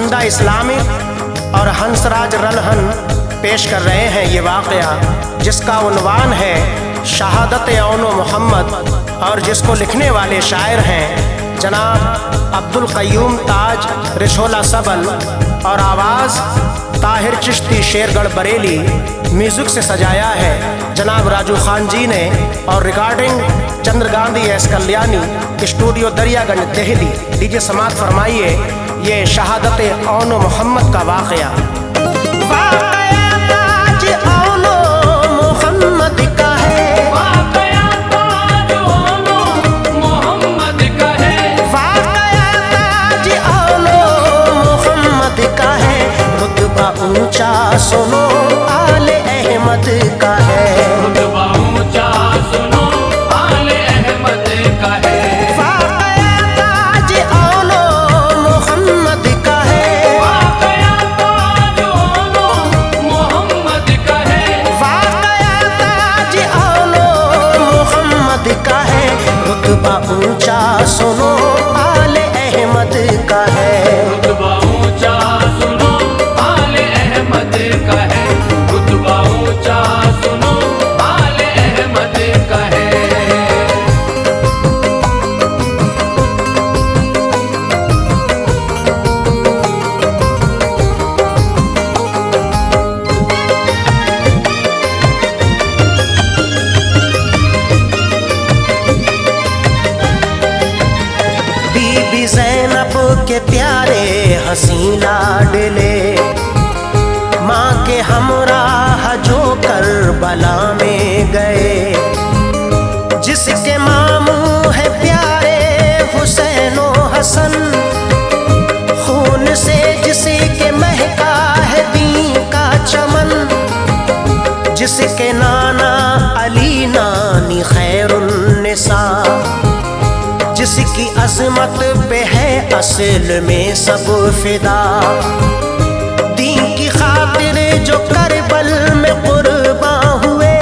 चंदा इस्लामिक और हंसराज रलहन पेश कर रहे हैं ये वाक़या, जिसका उन्वान है शहादत औनो मोहम्मद और जिसको लिखने वाले शायर हैं जनाब अब्दुल क़य्यूम ताज रिशोला सबल और आवाज़ ताहिर चिश्ती शेरगढ़ बरेली। म्यूज़िक से सजाया है जनाब राजू खान जी ने और recording Chandra Gandhi S Kalyani, studio Daryaganj Delhi. DJ समात फरमाइए ये शहादत औनो मोहम्मद का वाक़या। ऊंचा सुनो आले अहमद का है, रुतबा ऊंचा सुनो आले अहमद का है। वाक़या ताज औनो मोहम्मद का है, वाक़या ताज औनो मोहम्मद का है, वाक़या ताज औनो मोहम्मद का है। रुतबा ऊंचा सुनो आले अहमद का है, रुतबा ऊंचा सुनो का है, रुतबा ऊंचा सुनो आले अहमद का है। बीबी ज़ैनब के प्यारे हसीन लाडले, माँ के हमराह जो करबला में गए, जिसके मामू है प्यारे हुसैन ओ हसन, खून से जिसके महका है दीन का चमन, जिसके नाना अली नानी खैरुन्निसा, जिसकी अज़मत पे है असल में सब फिदा, दीन की खातिर जो करबल में कुर्बान हुए,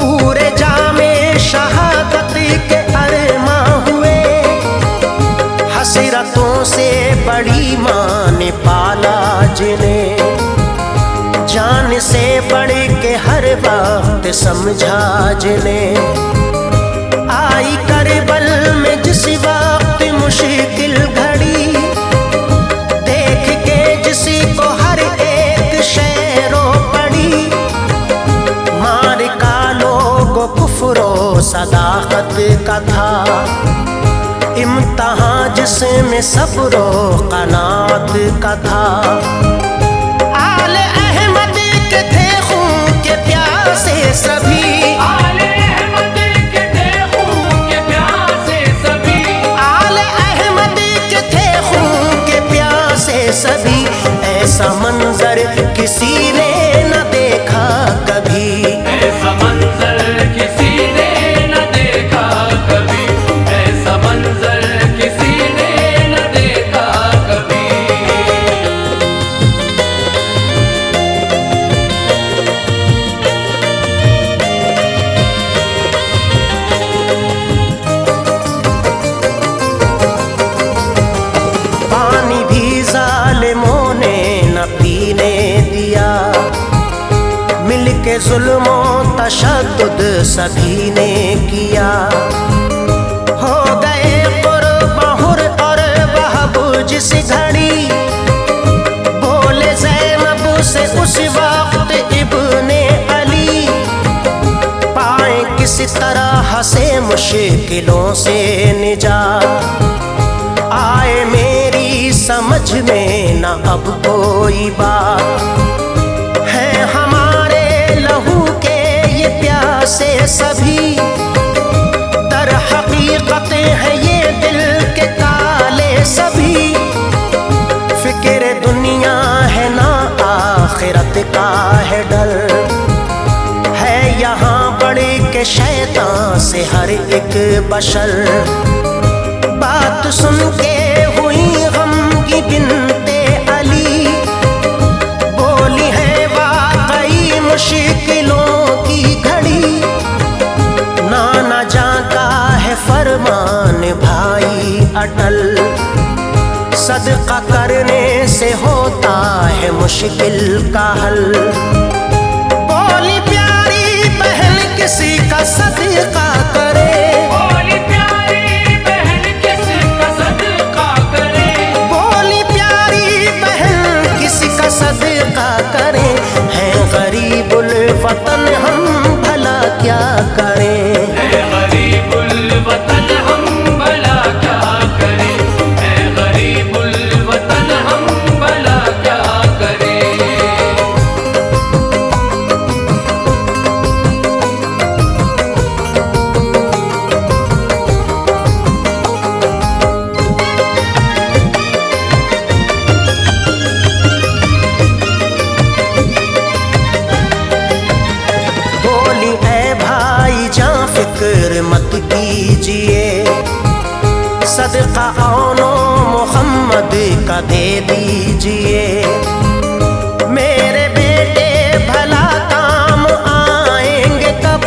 पूरे जामे शहादत के अरमां हुए। हसरतों से बड़ी माँ ने पाला जिन्हें, जान से बढ़ के हर वक्त समझा जिन्हें। आई करबल में जिस वक्त मुश्किल घड़ी, देख के जिसी को हर एक शेरो पड़ी, मार का लोगो कुफ्रो सदाकत का था, इम्तहान जिसमें सब्रो कनात का था। आले अहमद के थे खून के प्यासे सभी, आले अहमद के थे खून के प्यासे सभी, आले अहमद के थे खून के प्यासे सभी। ऐसा मंजर किसी ने न देखा कभी, ऐसा मंजर किसी ने न देखा कभी, ऐसा मंजर किसी ने न देखा कभी। पानी भी जालिमों ने न पीने दिया, मिलके जुल्मो तशद्दुद सभी ने किया। हो गए कुर्बाहुर और वहब जिस घड़ी, बोले ज़ैनब से उस वक्त इब्ने अली, पाए किसी तरह से मुश्किलों से निजात। आए मेरी समझ में न अब कोई बात, है हमारे लहू के ये प्यासे सभी, दर हकीकत है ये दिल के काले सभी। फिक्र दुनिया है ना आखिरत का है डर, है यहाँ बड़े के शैतान से हर एक बशर। बात सुन के हुई गम की बिनते अली, बोली है वाकई मुश्किलों की घड़ी, नाना जाता है फरमान भाई अटल, सदका करने मुश्किल का हल। बोली प्यारी बहन किसी का सदका करे, बोली प्यारी बहन किसका सदका करे, बोली प्यारी बहन किसी का सदका करे। है गरीबुल वतन हम भला क्या करें, है गरीबुल वतन हम भला क्या करें, है गरीबुल वतन हम भला क्या करें। बोली ऐ भाई जान फिक्र मत कीजिए, सदका औनो मोहम्मद का दे दीजिए। मेरे बेटे भला काम आएंगे कब,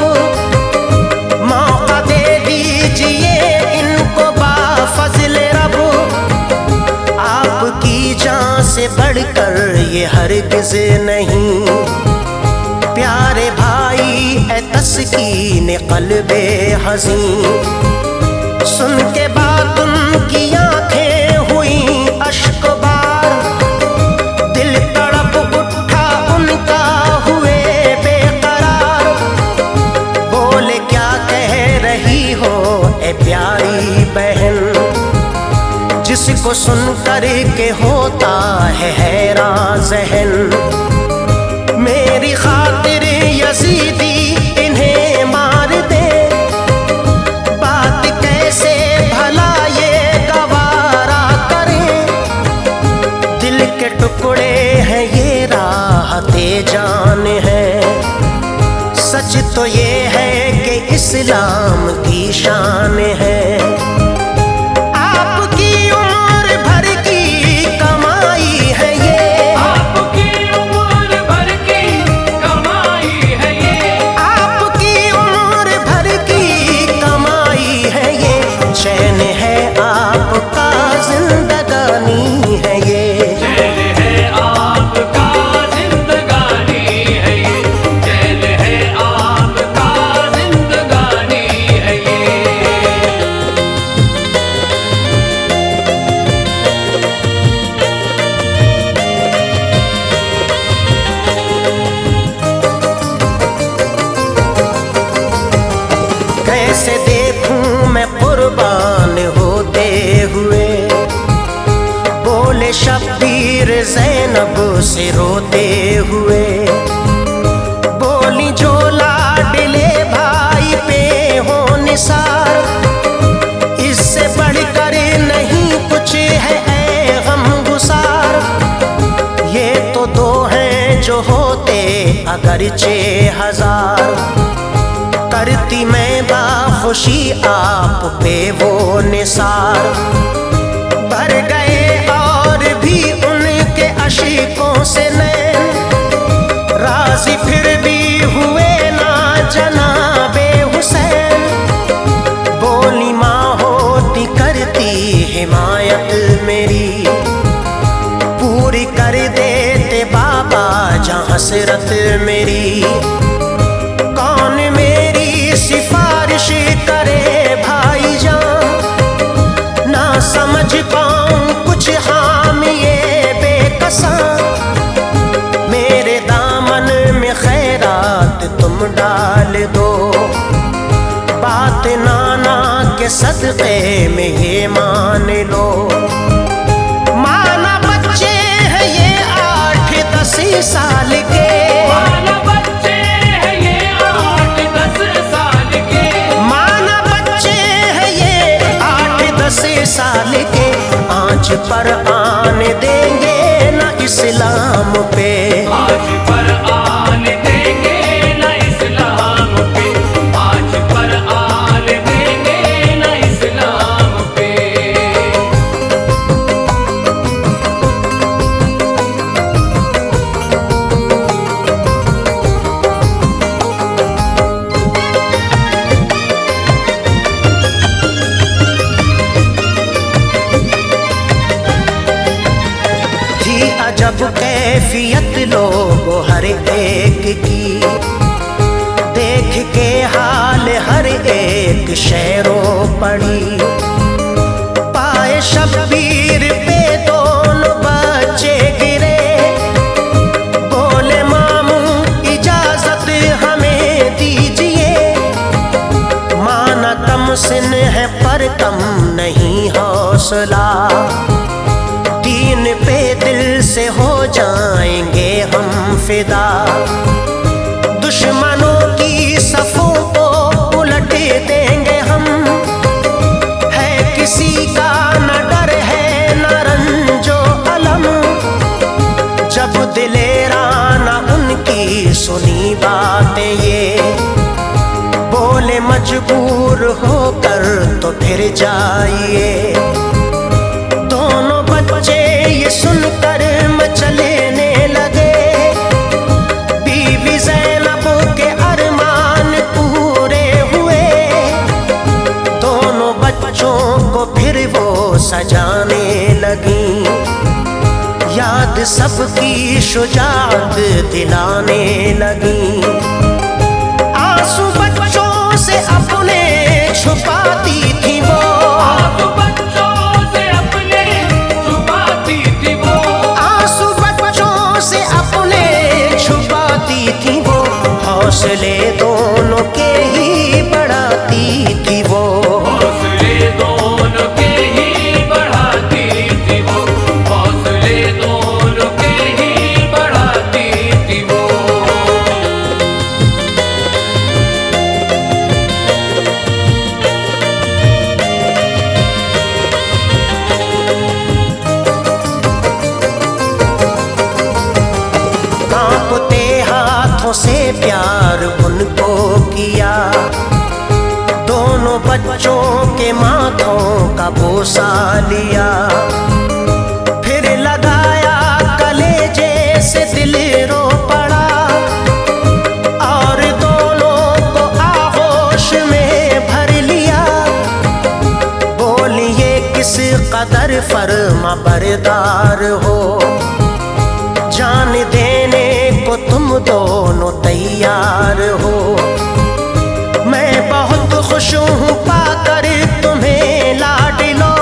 मौका दे दीजिए इनको बाफज़ल रब। आपकी जान से बढ़कर ये हरगिज़ नहीं, प्यारे भाई ए तस्कीन क़ल्बे हज़ीं। सुन के बात उनकी आंखें हुई अश्कबार, दिल तड़प उठा उनका हुए बेकरार। बोले क्या कह रही हो ए प्यारी बहन, जिसको सुन कर के होता है हैरान ज़हन। मेरी खातिर यजीदी इन्हें मार दे, बात कैसे भला ये गवारा करें। दिल के टुकड़े हैं ये राहते जान है, सच तो ये है कि इस्लाम की शान है। आपकी उम्र भर की कमाई है ये, आपकी उम्र भर की कमाई है ये, आपकी उम्र भर की कमाई है ये। चैन है आपका जिंदगानी है ये, चैन है आपका जिंदगानी है ये, चैन है आपका जिंदगानी है ये। कैसे देखूं मैं कुर्बान होते हुए। बोले शब्बीर ज़ैनब से रोते हुए, बोली जो लाडले भाई पे हो निसार, इससे बढ़कर नहीं कुछ है ऐ गमगुसार। ये तो दो हैं जो होते अगरचे हजार, करती मैं बाखुशी आप पे वो निसार। भर गए और भी उनके अशीकों से नैन, राजी फिर भी हुए ना जनाबे हुसैन। बोली माँ होती करती हिमायत मेरी, पूरी कर देते बाबा जहाँ हसरत मेरी। कौन मेरी सिफारिश करे भाईजान, ना समझ पाऊं कुछ हामिए बेकसा। मेरे दामन में खैरात तुम डाल दो, बात नाना के सदक़े में ये मान लो। माना बच्चे हैं ये 8-10 साल के, माना बच्चे हैं ये 8-10 साल के, माना बच्चे हैं ये 8-10 साल के। आंच पर आने देंगे ना इस्लाम पे, आज पर आने देंगे न इस्लाम पे, आज पर आने देंगे न इस्लाम पे। थी अजब कैफियत लोगों हर एक की, देख के हाल हर एक शेरों पड़ी। पाए शब्बीर पे दोनों बच्चे गिरे, बोले मामू इजाजत हमें दीजिए। माना कम सिन है पर कम नहीं हौसला, दीन पे दिल से हो जाएंगे हम फिदा। दुश्मनों की सफों को उलट देंगे हम, है किसी का न डर है न रंजो अलम। जब दिलेरा न उनकी सुनी बातें ये, बोले मजबूर होकर तो फिर जाइए। दोनों बच्चे ये सुनकर मचलने लगे, बीवी ज़ैनब के अरमान पूरे हुए। दोनों बच्चों को फिर वो सजाने लगी, याद सबकी शुजाअत दिलाने लगी। आंसू बच्चों से अपने छुपाती थी वो, आंसू बच्चों से अपने छुपाती थी वो, आंसू बच्चों से अपने छुपाती थी वो। हौसले दोनों के ही बढ़ाती थी वो, हौसले दोनों के ही बढ़ाती थी वो, हौसले दोनों के ही बढ़ाती थी वो। कांपते हाथों से प्यार उनको किया, दोनों बच्चों के माथों का बोसा लिया। फिर लगाया कलेजे से दिल रो पड़ा, और दोनों को आगोश में भर लिया। बोलिए किस कदर फर्मा बरदार हो, जान देने को तुम दोनों तैयार हो। मैं बहुत खुश हूँ पाकर तुम्हें लाडलो,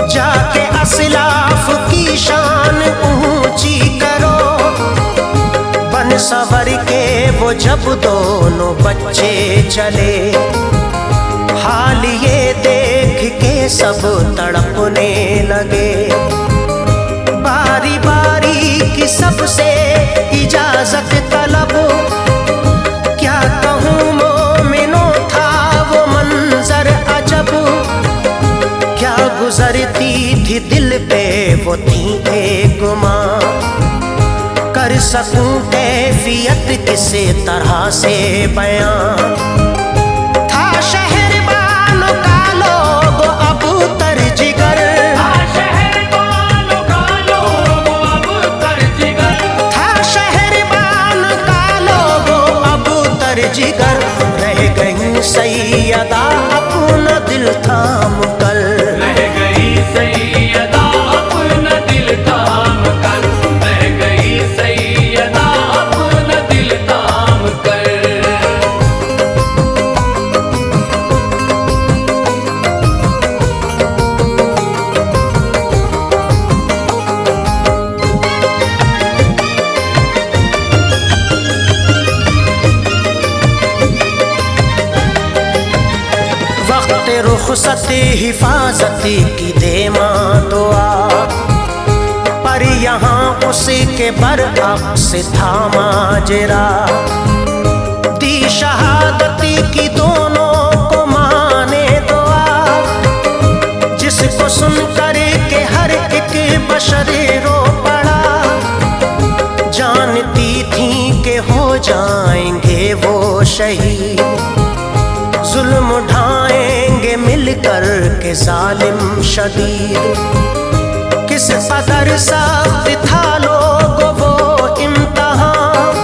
जाके असलाफ की शान ऊंची करो। बन सवर के वो जब दोनों बच्चे चले, हाल ये देख के सब तड़पने लगे। बारी बारी की सबसे इजाजत तलब, क्या कहूँ मोमिनो था वो मंजर अजब। क्या गुजरती थी दिल पे वो थी एक माँ, कर सकूं कैफियत किस तरह से बयां। था शहरबानों का लोग अब तरजिगर, जिगर रह गई सैयदा अपना दिल थाम कर। रह गई सैयदा अपना दिल थाम कर, रह गई सैयदा अपना दिल थाम कर। रुखसत हिफाजत की दे मां दुआ, पर यहाँ उसके बरअक्स था माजरा। दी शहादत की दोनों को माने दुआ, जिसको सुनकर के हर एक बशर रो पड़ा। जानती थी कि हो जाएंगे वो शहीद, जुल्म उठाएंगे मिलकर के जालिम शदीद। किस कदर सख्त था लोगों वो इम्तिहान,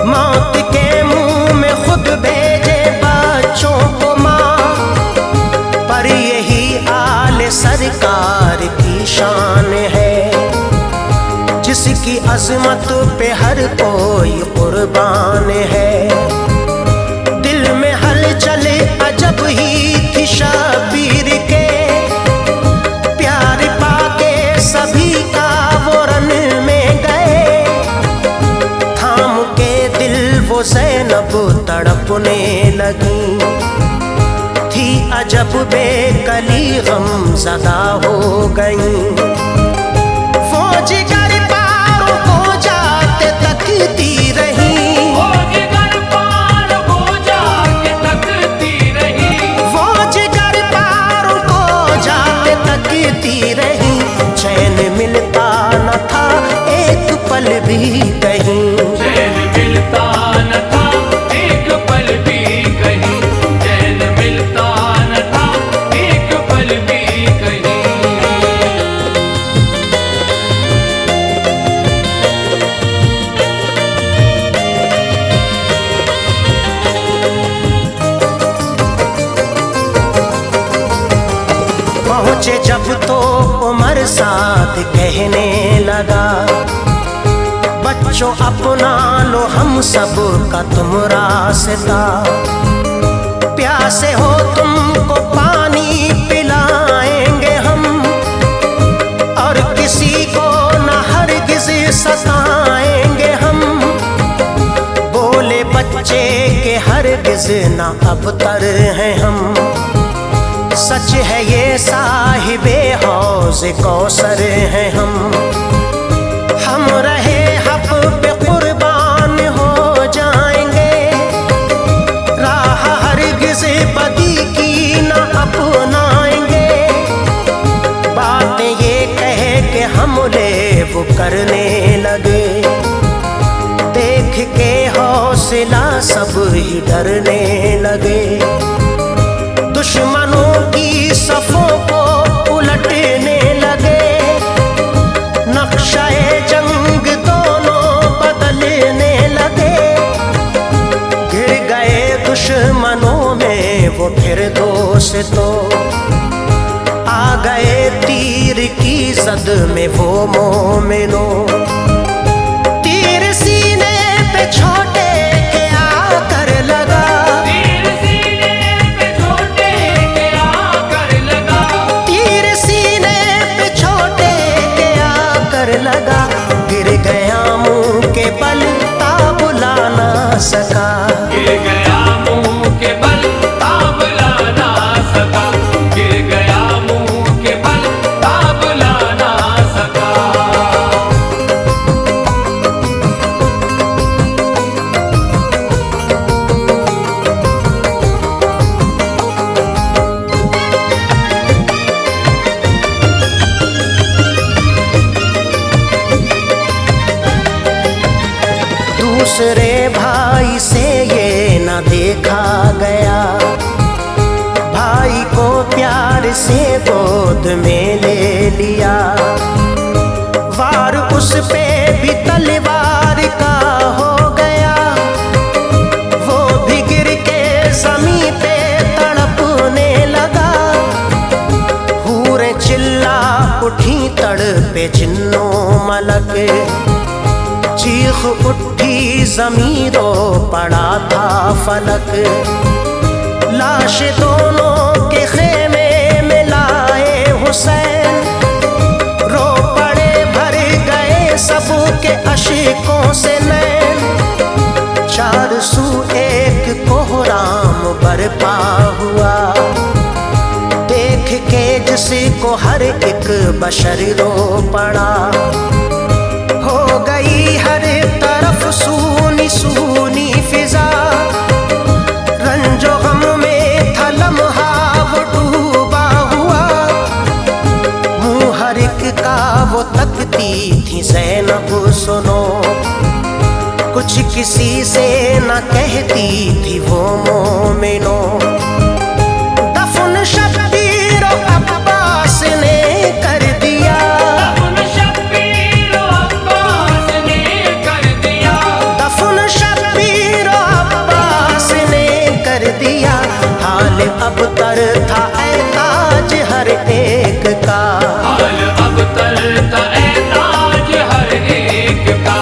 मौत के मुंह में खुद भेजे बच्चों को माँ। पर यही आले सरकार की शान है, जिस अजमत पे हर कोई कुर्बान है। दिल में हलचल अजब ही थी शबीर के, प्यार पाके सभी का वो रन में गए। थाम के दिल वो ज़ैनब तड़पने लगी, थी अजब बेकली गम ज़दा हो गई। वो जिगर पारों को जाते तकती रही, वो जिगर पार को जाके तकती रही, वो जिगर पारों को जाते तकती रही। चैन मिलता न था एक पल भी कहीं, चैन मिलता न था एक पल भी कहीं, चैन मिलता न था एक पल भी कहीं। पहुँचे जब तो उमर साथ कहने लगा, बच्चों अपना लो हम सब का तुम रास्ता। प्यासे हो तुमको पानी पिलाएंगे हम, और किसी को न हरगिज़ सताएंगे हम। बोले बच्चे के हरगिज़ न अबतर हैं हम, सच है ये साहिबे हौज़ कौसर हैं हम। हम रहे हक पे कुर्बान हो जाएंगे, राह हरगिज़ बदी की न अपनाएंगे। बातें ये कह के हमले वो करने लगे, देख के हौसला सब ही डरने लगे। दुश्मनों की सफों को उलटने लगे, नक्शाए जंग दोनों बदलने लगे। गिर गए दुश्मनों में वो फिर दोस्तों, आ गए तीर की जद में वो मोमिनों। तीर सीने पे छोटे के आकर लगा, तीर सीने पे छोटे के आकर लगा, तीर सीने पे छोटे के आकर लगा। गिर गया मुंह के बल ताब ला ना सका, गिर गया मुंह के बल ताब ला ना सका, गिर गया मुंह के बल ताब ला ना सका। दूसरे भाई से ये न देखा गया, भाई को प्यार से गोद में ले लिया। वार उस पे भी तलवार का हो गया, वो भी गिर के जमीन पे तड़पने लगा। हूरें चिल्ला उठी तड़पे जिन्नो मलक, चीख उठी ज़मीरों पड़ा था फलक। लाश दोनों के खेमे में लाए हुसैन, रो पड़े भर गए सबके अशिकों से नैन। चार सू एक कोहराम बरपा हुआ, देख के जिसको हर एक बशर रो पड़ा। हो गई हर तरफ सूनी सूनी फिजा, रंजो गम में था लम्हा वो डूबा हुआ। मुँह हर एक का वो तकती थी ज़ैनब सुनो, कुछ किसी से न कहती थी वो मोमिनो। दफन शब्बीर अब्बास ने कर दिया, दफन शब्बीर अब्बास ने कर दिया, दफन शब्बीर अब्बास ने कर दिया। हाल अब तर था एताज हर एक का, हाल अब तर था एताज हर एक का,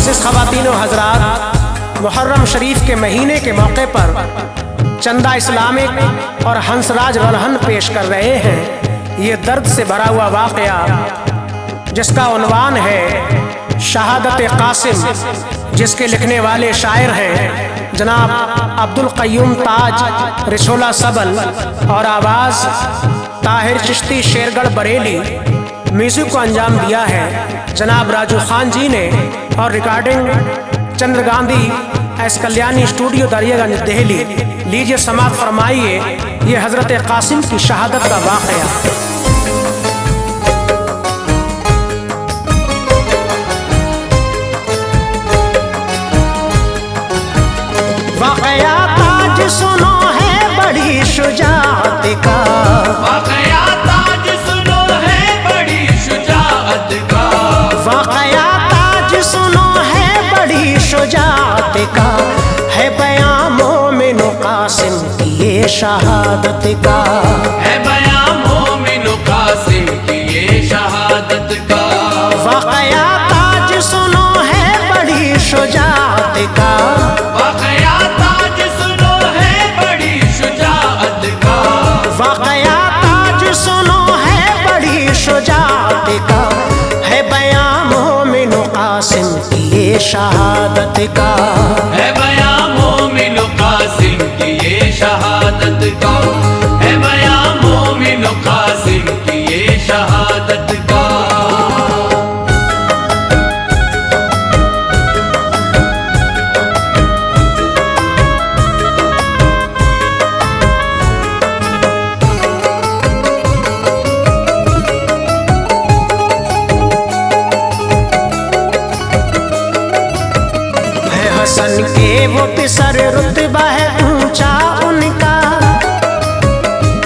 मोअज़्ज़िज़ ख़वातीन व हज़रात, मुहर्रम शरीफ के महीने के मौके पर चंदा इस्लामिक और हंसराज रलहन पेश कर रहे हैं ये दर्द से भरा हुआ वाक़या, जिसका उन्वान है शहादत कासिम, जिसके लिखने वाले शायर हैं जनाब अब्दुल क़य्यूम ताज रिछोला सबल और आवाज़ ताहिर चिश्ती शेरगढ़ बरेली। म्यूज़िक को अंजाम दिया है जनाब राजू खान जी ने और recording Chandra Gandhi S Kalyani studio Daryaganj Delhi. लीजिए समाअत फरमाइए ये हज़रत कासिम की शहादत का वाक़या। वाक़या ताज सुनो है बड़ी शुजाअत का, वाक़या ताज सुनो है बड़ी शुजाअत का, वाक़या ताज सुनो है बड़ी शुजाअत का, है बयां मोमिन कासिम की ये शहादत का, है बयां मोमिन कासिम की ये शहादत का। वाक़या ताज सुनो है बड़ी शुजाअत का, वाक़या ताज सुनो है बड़ी शुजाअत का, वाक़या ताज सुनो है बड़ी शुजाअत का, है बयां मोमिन कासिम की ये शहादत का, है बयां मोमिन कासिम की ये शहादत का, है बयां मोमिन कासिम की ये शहादत का। है हसन के वो पिसर रुतबा है ऊंचा उनका,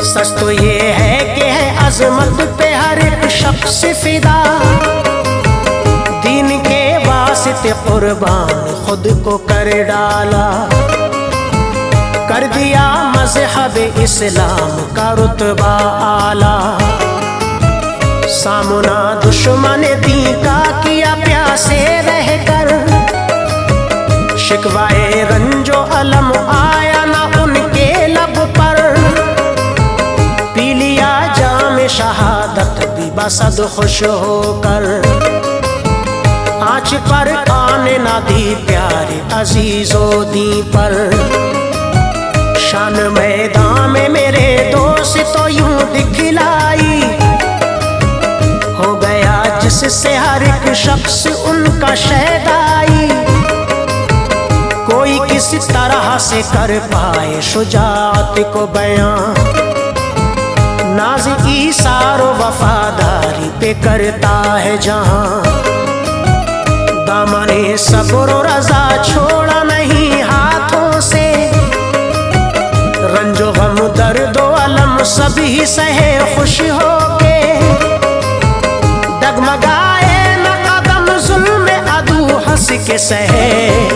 सच तो ये है कि है अजमत पे हर एक शख्स फिदा, दीन के वास्ते कुर्बान खुद को कर डाला, कर दिया मज़हब इस्लाम का रुतबा आला, सामना दुश्मन दी का किया प्यासे रहकर, शिकवाए रंजो अलम आया ना उनके लब पर, पी लिया जाम शहादत भी बसद खुश होकर, आँच पर आने ना दी प्यारे अजीजो दी पर, शान मैदान में मेरे दोस्त तो यूं दिखलाई, हो गया जिससे हर एक शख्स उनका शैदाई, कोई किस तरह से कर पाए शुजाअत को बयां, नाज़ ईसार वफादारी पे करता है जहां, दामने सब्र और रज़ा छोड़ा नहीं हाथों से, रंजो गम दर्द व अलम सभी सहे खुश होके, डगमगाए न कदम जुल्म अदू हंस के सहे,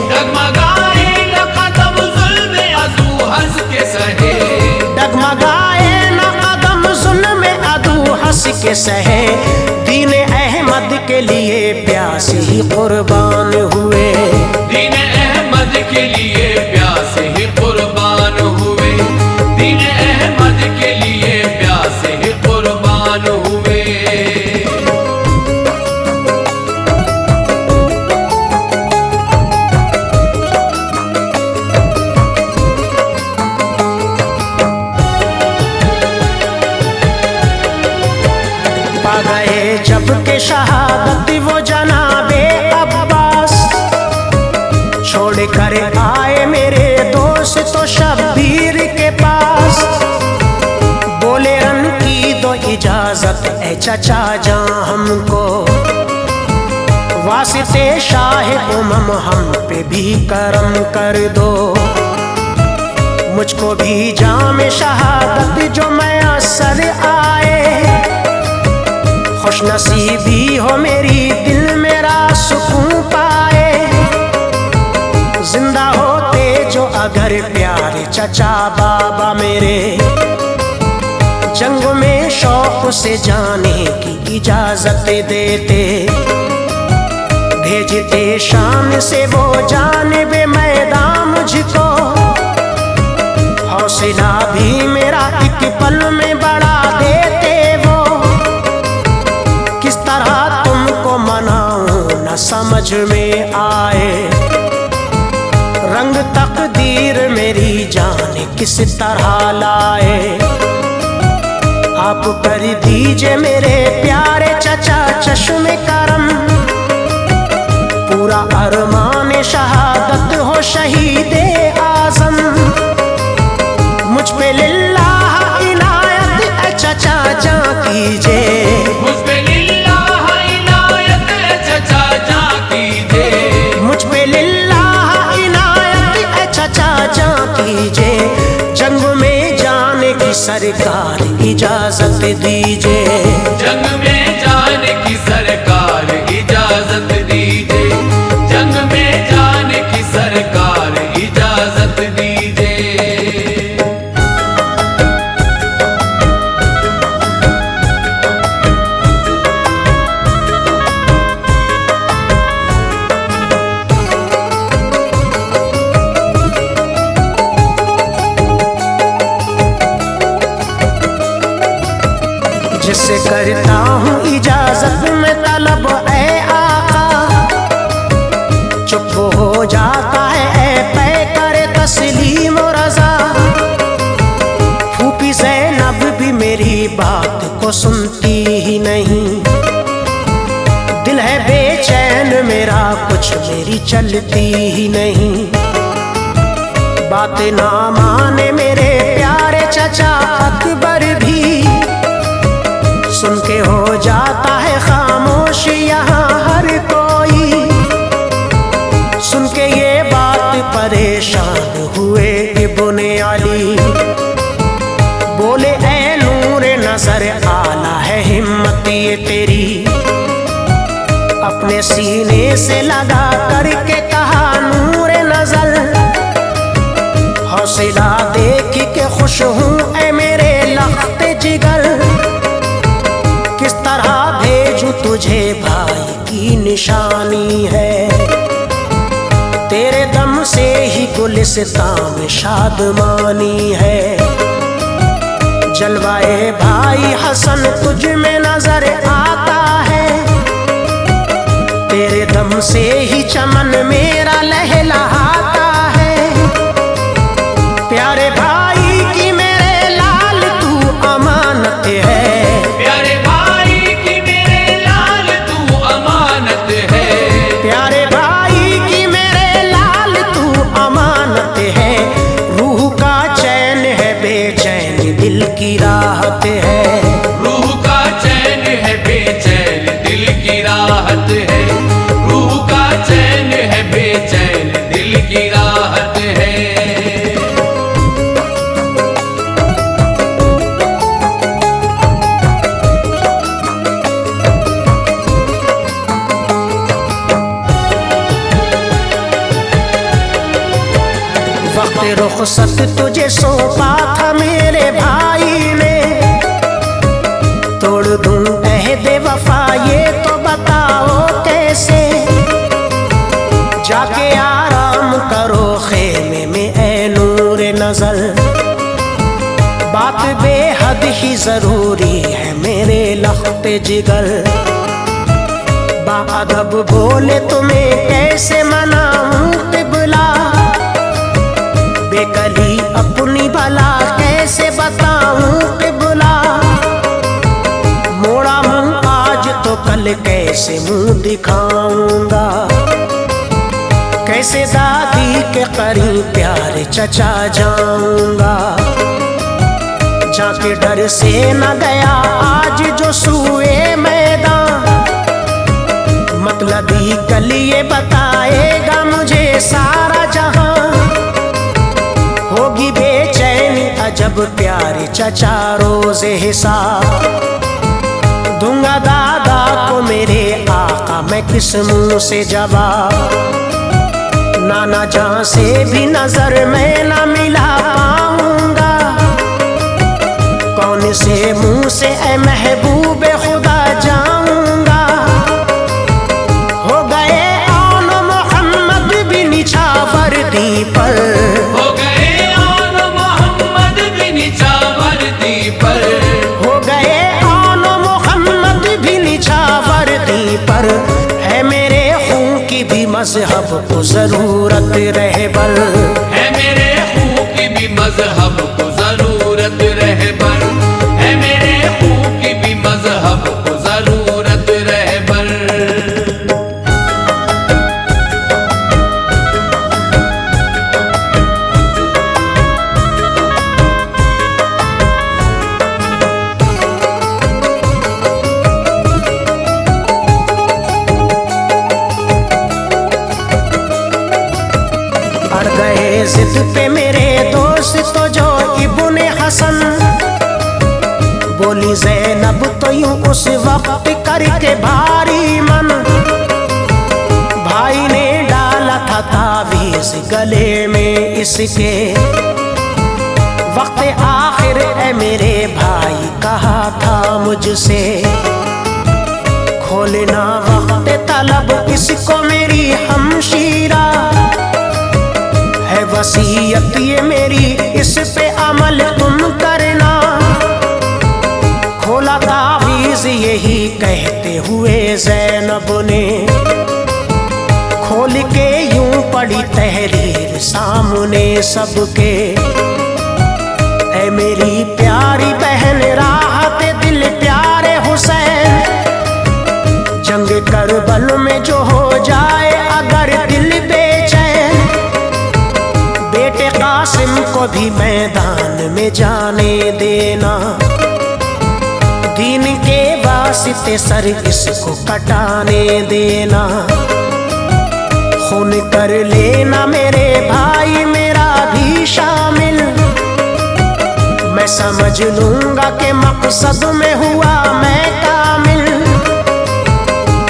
डगमगाए न कदम जुल्म अदू हंस के सहे, डगमगाए न कदम जुल्म अदू हंस के सहे, दीन अहमद के लिए प्यासे ही कुर्बान हुए, दीन अहमद के लिए प्यासे ही कुर्बान हुए, दीन अहमद के लिए प्यासे ही कुर्बान हुए। पा गए जब के शहादत वो जनाबे अब्बास, छोड़ कर आए मेरे दोस्त तो शब्बीर के पास, बोले रन की दो इजाजत ए चचा जान हमको, वास्ते शाह उमम हम पे भी करम कर दो, मुझको भी जाम शहादत जो मैसर आए, खुश नसीबी हो मेरी दिल मेरा सुकून पाए, जिंदा होते जो अगर प्यारे चचा बाबा मेरे, जंग में शौक से जाने की इजाजत देते, भेजते शाम से वो जानिबे मैदान मुझको, हौसला भी मेरा एक पल में बढ़ा देते वो। किस तरह तुमको मनाऊं न समझ में आए, रंग तकदीर मेरी जाने किस तरह लाए। आप कर दीजिए मेरे प्यारे चचा चश्मे करम, पूरा अरमान शहादत हो शहीदे आजम। मुझ पे लिल्लाह इनायत ए चचा जा कीजिए, मुझ पे लिल्लाह इनायत ए चचा जा कीजिए, मुझ पे लिल्लाह इनायत ए चचा जा कीजिए। जंग में जाने की सरकार इजाजत दीजिए, जंग में जाने की सरकार इजाजत दीजिए, जंग में जाने की सरकार इजाजत दीजिए। जिससे करता हूँ इजाजत में तलब ए आका, चुप हो जाता है ए पे करे तस्लीम और रज़ा। फूफी ज़ैनब भी मेरी बात को सुनती ही नहीं, दिल है बेचैन मेरा कुछ मेरी चलती ही नहीं। बात ना माने मेरे प्यारे चचा अकबर भी, सुन के हो जाता है खामोश यहाँ हर कोई। सुन के ये बात परेशान हुए इब्ने अली, बोले ऐ नूरे नजर आला है हिम्मत ये तेरी। अपने सीने से लगा करके कहा नूरे नजर, हौसला देख के खुश हूँ ऐ मेरे लख्ते जिगर। किस तरह भेजूं तुझे भाई की निशानी है, तेरे दम से ही गुलिस्तान में शादमानी है। जलवाए भाई हसन तुझ में नजर आता है, तेरे दम से ही चमन मेरा लहलहाता है। प्यारे भाई की मेरे लाल तू अमानत है, प्यारे भाई की मेरे लाल तू अमानत है, प्यारे भाई की मेरे लाल तू अमानत है। रूह का चैन है बेचैन दिल की राहत है, रूह का चैन है बेचैन दिल की राहत है, रूह का चैन है बेचैन दिल की राहत है। वक्त रुखसत तुझे सौंपा था मेरे भाई ने, तोड़ दूं अहदे वफा ये तो बताओ कैसे। जाके आराम करो खेमे में ऐ नूरे नजर, बात बेहद ही जरूरी है मेरे लख्ते जिगर। बाअदब बोले तुम्हें कैसे मनाऊं क़िबला, बेकली अपनी भला कैसे बताऊं क़िबला। मोड़ा मुंह आज तो कल कैसे मुंह दिखाऊंगा, कैसे दादी के करीब प्यारे चचा जाऊंगा। जाके डर से न गया आज जो सूए मैदान, मतलबी कल ये बताएगा मुझे सारा जहां। होगी बेचैनी अजब प्यारे चचा रोज़े हिसाब, दूंगा दादा को मेरे आका मैं किस मुंह से जवाब। नाना जहां से भी नजर में न मिला पाऊंगा, कौन से मुंह से ए महबूब खुदा जाऊंगा। हो गए मजहब को जरूरत रहबर, है मेरे खूब की भी मजहब को जरूरत रहबर, है मेरे खूब की भी मजहब को जरूरत रहबर। अड़ गए जिद पे मेरे दोस्त तो जो इब्ने हसन, बोली ज़ैनब तो यूं उस वक्त करके भारी मन, भाई ने डाला था तावीज़ गले में इसके, वक्त आखिर ए मेरे भाई कहा था मुझसे, खोलना वक्त तलब इसको मेरी हमशीरा, है वसीयत ये मेरी इस पे अमल तुम करना। खोला तावीज़ यही कहते हुए ज़ैनब ने, खोल के यूं पड़ी तहरीर सामने सबके, ऐ मेरी प्यारी बहन राहत दिल प्यारे हुसैन, जंग करबल में जो हो जाए अगर दिल बेचैन, बेटे कासिम को भी मैदान में जाने देना, दीन के वास्ते सर इसको कटाने देना, खून कर लेना मेरे भाई मेरा भी शामिल, मैं समझ लूंगा कि मकसद में हुआ मैं कामिल।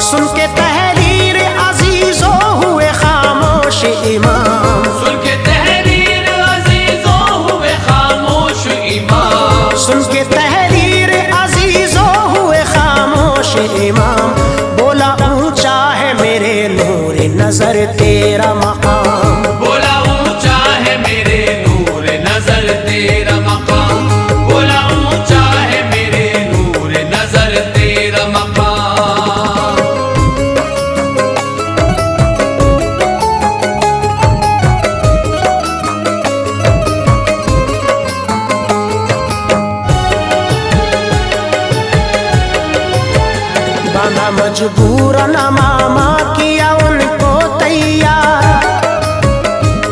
सुन के तहरीर अजीजों हुए खामोश इमाम, सुन के तहरीर अजीजों हुए खामोश इमाम, सुन के तहरीर अजीजों हुए खामोश इमाम, बोला ऊंचा है मेरे नूर नजर तेरा मकाम, बोला ऊंचा है मेरे नूर नजर तेरा मकाम, बोला ऊंचा है मेरे नूर नजर तेरा मकाम। बांधा मजबूरन मामा किया उनको तैयार,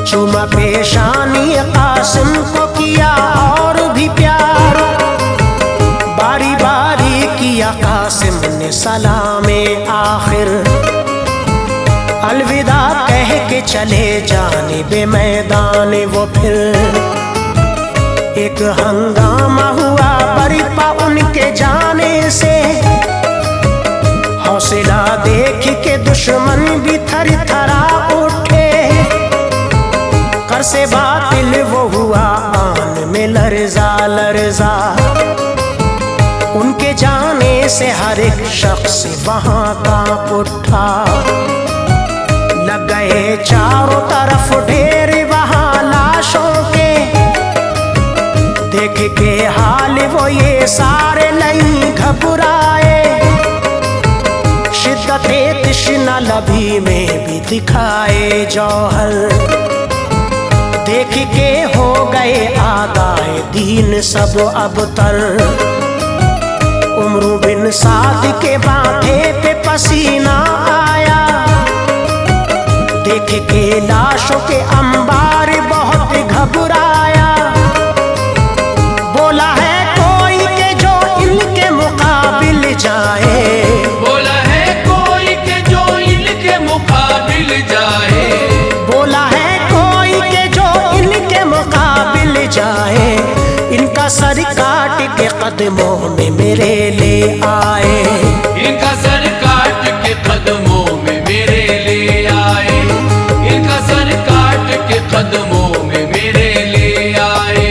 चूमा पेशानी कासिम को किया और भी प्यार, बारी बारी किया कासिम ने सलामे आखिर, अलविदा कह के चले जाने बे मैदान वो फिर, एक हंगामा हुआ बरिपा उनके जाने से, हौसला देख के दुश्मन भी थर थरा उठे, कर से बातिल वो हुआ आन में लर्जा लर्जा, उनके जाने से हर एक शख्स वहां कांप उठा, लग गए चारों तरफ ढेर वहां लाशों के, देख के हाल वो ये सारे नहीं घबराए, शिद्दते तृष्णा लभी में भी दिखाए जौहर, देख के हो गए आदाए दीन सब अबतर, उम्र बिन साद के माथे पे पसीना आया, देख के लाशों के अंबार बहुत घबराया, बोला है कोई के जो इनके मुकाबिल जाए, बोला है कोई के जो इनके मुकाबिल जाए, बोला है कोई के जो इनके मुकाबिल जाए, इनका सर काट के कदमों में मेरे ले आए, इनका सर काट के कदमों में मेरे ले आए, इनका सर काट के कदमों में मेरे ले आए।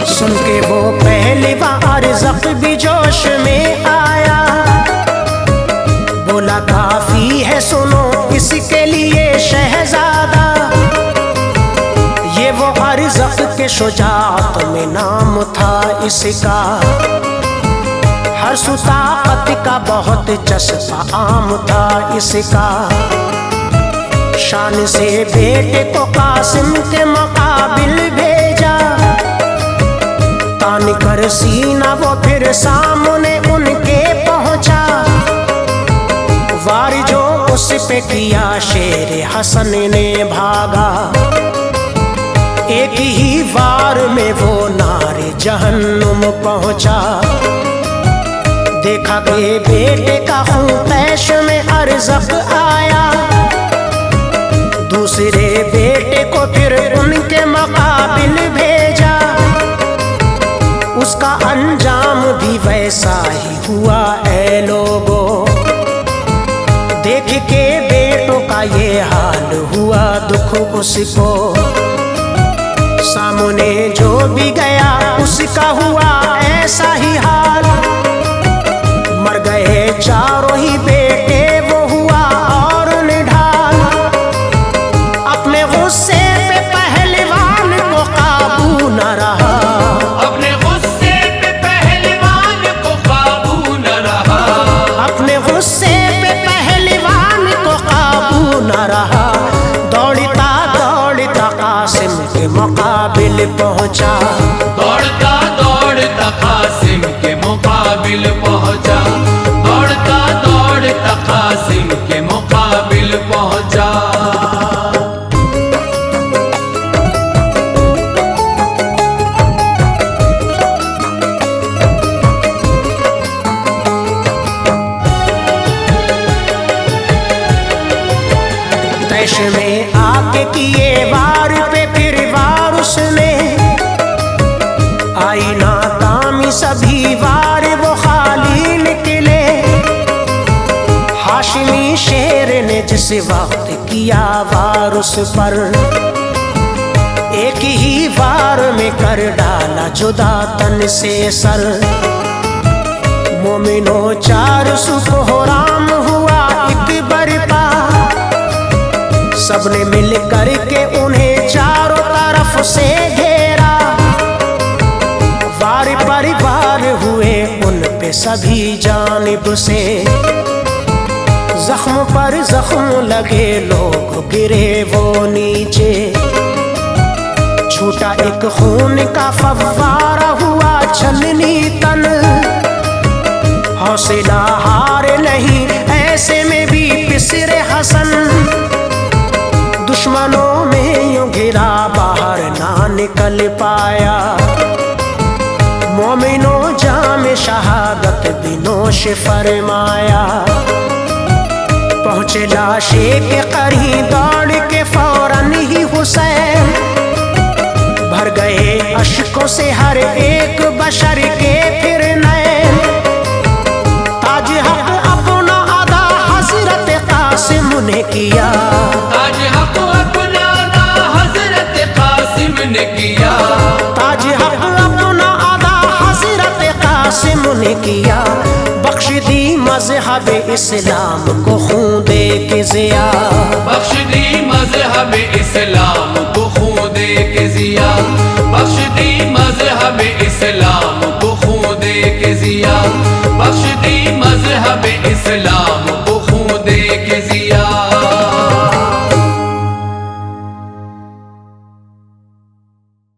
सुन के वो पहली बार ज़ख्म भी जोश में आया, शुजाअत में नाम था इसका, हर सुताकत का बहुत चस्पा आम था इसका। शान से बेटे को कासिम के मुकाबिल भेजा, तान कर सीना वो फिर सामने उनके पहुंचा। वार जो उस पे किया शेर हसन ने भागा, एक ही वार में वो नारे जहन्नुम पहुंचा। देखा कि बेटे का खून तैश में अर्ज़क़ आया, दूसरे बेटे को फिर उनके मुकाबिल भेजा। उसका अंजाम भी वैसा ही हुआ ऐ लोगों, देख के बेटों का ये हाल हुआ दुख उसको। सामने जो भी गया उसका हुआ ऐसा ही हाल, मर गए चारों ही बेटे वो हुआ और निढाल। अपने गुस्से पे पहलवान को काबू न रहा, अपने गुस्से पे पहलवान को काबू न रहा, अपने गुस्से पे पहलवान को काबू न रहा। दौड़ता दौड़ता कासिम के मुकाबिल पहुंचा, दौड़ता दौड़ता कासिम के मुकाबिल पहुंचा, दौड़ता दौड़ता कासिम के मुकाबिल पहुंचा। तैश में आके किए वार पे फिर वार उसने, आई नाकामी सभी वार वो खाली निकले। हाशिमी शेर ने जिस वक्त किया वार उस पर, एक ही वार में कर डाला जुदा तन से सर। मोमिनो चार सुकोहराम हुआ एक बरपा, सबने मिल कर के उन्हें चारों तरफ से घेरा। वार परिवार हुए उन पे सभी जानिब से, जख्म पर जख्म लगे लोग गिरे वो नीचे। छूटा एक खून का फव्वारा हुआ छलनी तन, हौसला हार नहीं ऐसे में भी पिसरे हसन। दुश्मनों में यूं घिरा बाहर ना निकल पाया, मोमिनों जाम शहादत बिनोश फरमाया। पहुंचे लाशे के करीब दौड़ के फौरन ही हुसैन, भर गए अश्कों से हर एक बशर के फिर नैन। ताज हक अपना अदा हजरत कासिम ने किया, ताज हक अपना अदा हजरत कासिम ने किया, ताज हक अपना अदा हजरत कासिम ने किया। बख्श दी मज़हब इस्लाम को खून दे के ज़िया, बख्श दी मज़हब इस्लाम को खून दे के ज़िया, बख्श दी मज़हब इस्लाम को खून दे के ज़िया, बख्श दी मज़हब इस्लाम को खून दे के ज़िया।